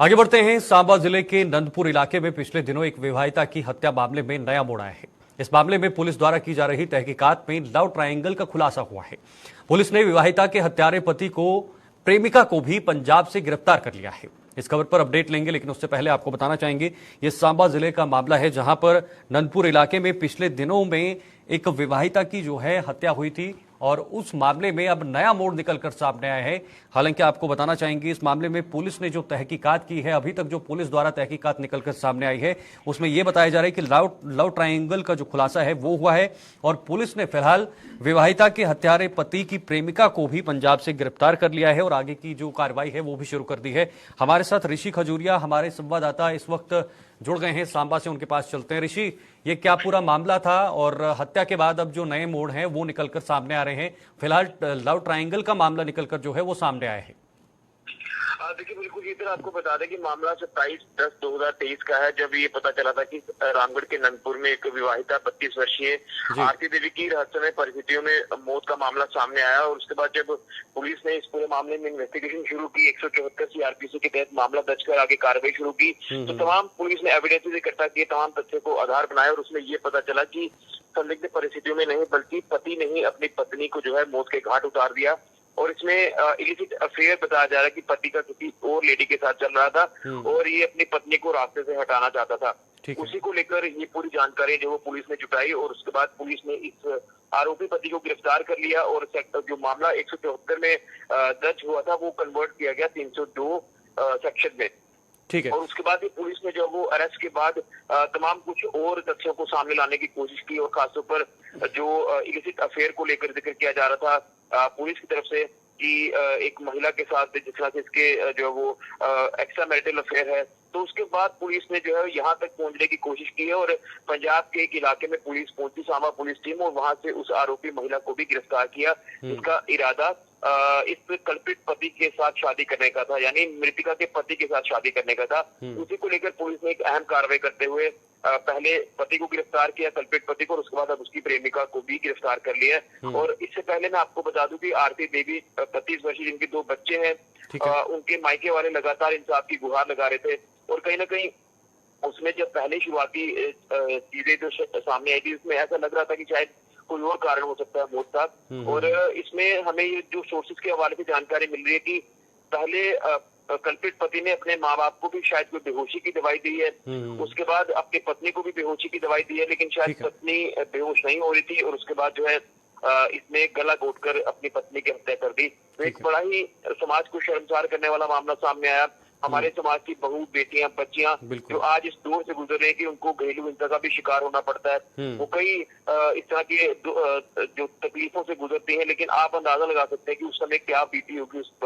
आगे बढ़ते हैं। सांबा जिले के नंदपुर इलाके में पिछले दिनों एक विवाहिता की हत्या मामले में नया मोड़ आया है। इस मामले में पुलिस द्वारा की जा रही तहकीकात में लव ट्रायंगल का खुलासा हुआ है। पुलिस ने विवाहिता के हत्यारे पति को प्रेमिका को भी पंजाब से गिरफ्तार कर लिया है। इस खबर पर अपडेट लेंगे, लेकिन उससे पहले आपको बताना चाहेंगे ये सांबा जिले का मामला है, जहां पर नंदपुर इलाके में पिछले दिनों में एक विवाहिता की जो है हत्या हुई थी और उस मामले में अब नया मोड़ निकलकर सामने आया है। हालांकि आपको बताना चाहेंगे इस मामले में पुलिस ने जो तहकीकात की है, अभी तक जो पुलिस द्वारा तहकीकात निकलकर सामने आई है उसमें यह बताया जा रहा है कि लव ट्रायंगल का जो खुलासा है वो हुआ है और पुलिस ने फिलहाल विवाहिता के हत्यारे पति की प्रेमिका को भी पंजाब से गिरफ्तार कर लिया है और आगे की जो कार्रवाई है वो भी शुरू कर दी है। हमारे साथ ऋषि खजूरिया हमारे संवाददाता इस वक्त जुड़ गए हैं सांबा से, उनके पास चलते हैं। ऋषि, ये क्या पूरा मामला था और हत्या के बाद अब जो नए मोड़ हैं वो निकलकर सामने आ रहे हैं? फिलहाल लव ट्रायंगल का मामला निकलकर जो है वो सामने आया है। देखिए, बिल्कुल ये आपको बता दें कि मामला 27/10/2023 का है, जब ये पता चला था कि रामगढ़ के नंदपुर में एक विवाहिता 32 वर्षीय आरती देवी की रहस्यमय परिस्थितियों में मौत का मामला सामने आया। और उसके बाद जब पुलिस ने इस पूरे मामले में इन्वेस्टिगेशन शुरू की, 174 CRPC के तहत मामला दर्ज कर आगे कार्रवाई शुरू की, तो तमाम पुलिस ने एविडेंसेस इकट्ठा किए, तमाम तथ्यों को आधार बनाया और उसमें ये पता चला कि संदिग्ध परिस्थितियों में नहीं बल्कि पति ने ही अपनी पत्नी को जो है मौत के घाट उतार दिया। और इसमें इलिसिट अफेयर बताया जा रहा है कि पति का किसी और लेडी के साथ चल रहा था और ये अपनी पत्नी को रास्ते से हटाना चाहता था। उसी को लेकर ये पूरी जानकारी जो वो पुलिस ने जुटाई और उसके बाद पुलिस ने इस आरोपी पति को गिरफ्तार कर लिया और जो मामला 174 में दर्ज हुआ था वो कन्वर्ट किया गया 302 सेक्शन में। ठीक है। और उसके बाद ही पुलिस ने जो वो अरेस्ट के बाद तमाम कुछ और तथ्यों को सामने लाने की कोशिश की और खासतौर पर जो इलिसिट अफेयर को लेकर जिक्र किया जा रहा था पुलिस की तरफ से कि एक महिला के साथ जिस तरह से इसके जो वो एक्स्ट्रा मैरिटल अफेयर है, तो उसके बाद पुलिस ने जो है यहाँ तक पहुंचने की कोशिश की है और पंजाब के एक इलाके में पुलिस पहुंची, सांबा पुलिस टीम, और वहां से उस आरोपी महिला को भी गिरफ्तार किया जिसका इरादा इस कल्पित पति के साथ शादी करने का था, यानी मृतिका के पति के साथ शादी करने का था। उसी को लेकर पुलिस ने एक अहम कार्रवाई करते हुए पहले पति को गिरफ्तार किया, कल्पित पति को, और उसके बाद अब उसकी प्रेमिका को भी गिरफ्तार कर लिया। और इससे पहले मैं आपको बता दूं कि आरती देवी 32 वर्षीय, जिनके 2 बच्चे हैं, उनके मायके वाले लगातार इंसाफ की गुहार लगा रहे थे और कहीं ना कहीं उसमें जब पहले शुरुआती चीजें जो सामने आई थी उसमें ऐसा लग रहा था कि शायद कोई और कारण हो सकता है मौत का। और इसमें हमें ये जो सोर्सेज के हवाले से जानकारी मिल रही है कि पहले कल्पित पति ने अपने माँ बाप को भी शायद कोई बेहोशी की दवाई दी है, उसके बाद अपनी पत्नी को भी बेहोशी की दवाई दी है, लेकिन शायद पत्नी बेहोश नहीं हो रही थी और उसके बाद जो है इसने गला घोटकर अपनी पत्नी की हत्या कर दी। तो एक बड़ा ही समाज को शर्मसार करने वाला मामला सामने आया। हमारे समाज की बहू, बेटियां, बच्चियां जो आज इस दौर से गुजर रहे हैं कि उनको घरेलू हिंसा का भी शिकार होना पड़ता है, वो कई इस तरह के जो तकलीफों से गुजरती हैं, लेकिन आप अंदाजा लगा सकते हैं कि उस समय क्या बीती होगी उस पर।